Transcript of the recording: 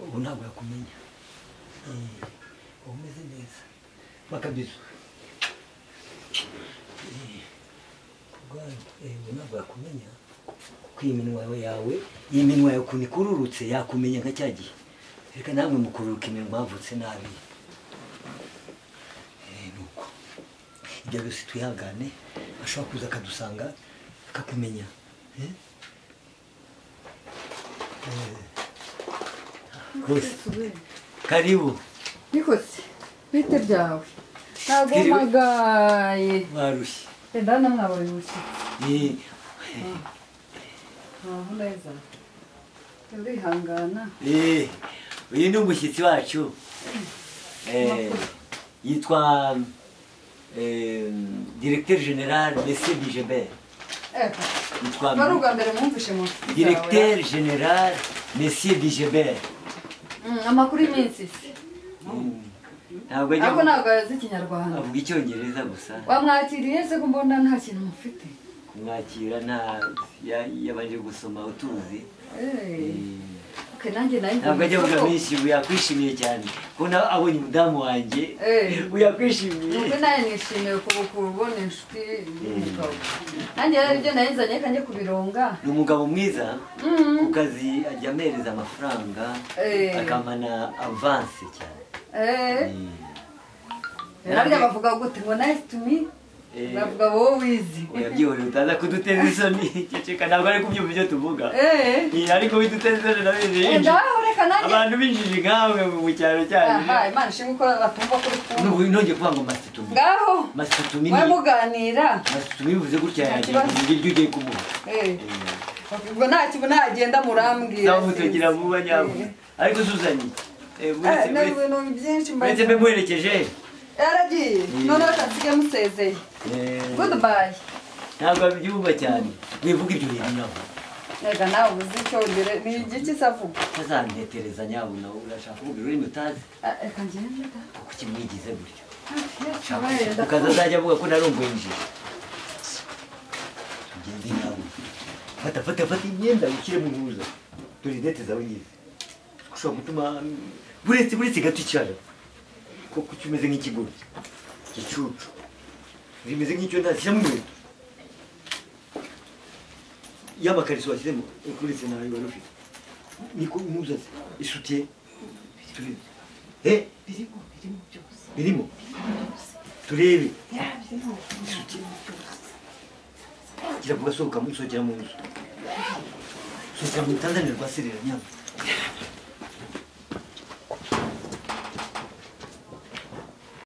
ubu ntabwo yakumenya umeze neza makabizo ubu ntabwo yakumenya ko iyi minwa yawe ukuntu ikururutse yakumenya nka cya gihe reka namwe mukururuka iminwa mwavutse nabi nuko ibyo byose twihangane ashobora kuza akadusanga akakumenya rwose karibu nikose bite byawe ntabwo mpagaye mwarushye ndabona mwabaye umushyitsi neza urihangana uyu ni umushyitsi wacu yitwa directeur général Monsieur Bijebert wari ubwa mbere mwumvishe mu nshuti zawe directeur général Monsieur Bijebert amakuru y'iminsi ntabwo azi ikinyarwanda avuga icyongereza gusa wamwakiriye se ko mbona nta kintu mufite kumwakira nta yabanje gusoma utuzi ntabwo ajya avuga menshi ubu yakwishimiye cyane kubona abonye umudamu wanjye ubu yakwishimiye nuko nawe nishimiye kubona inshuti y'umugabo nanjye rero ibyo nayizanye ko njye kubironga ni umugabo mwiza ku kazi ajya amereza amafaranga akamana avanse cyane harya bavuga gute ngo nice to meet bavuga wowe wizi yabyihoreye utaza kuduteza isoni ceceka ntabwo ari kubyumva ibyo tuvuga ariko biduteza isoni nabizi abantu binjije nkawe mu cyaro cyanyu imana ishimwe ko batumva kuri kumwe nongeye kuvuga ngo masitumi ngaho masitumi mwe muganira masitumi bivuze gutya yagiye ibiryo ugiye kumuha ubwo nta kintu nagenda murambwira zamutegera vuba nyabo ariko suzanye uretse mbe muherekeje yaragiye noneho akasigaye musezeye goodbye ntabwo abyumva cyane wivuga ibyo bintu nawe rega nawe uzi icyongere ni igiki se avuga ntazantetereza nyabo nawe urashaka kuvuga ururimi utazi reka ngende kuko kimwigize gutyo ukaza azajya avuga ko narumbuye injiji tugende nawe fata imyenda ushyire mu ntuza dore intete zawe ngizi ushobora gutuma buretse gato icyara kuko kimeze nk'ikigori gicucu rimeze nk'icyo ntashyiramo inkweto y'amakariso washyizemo uretse nawe wari ufite niko ntuzaze isutiye birimo turebe isutiye kiravuga sohoka musohokera mu nzu sohokera mu rutanzaniro rwa serera nyama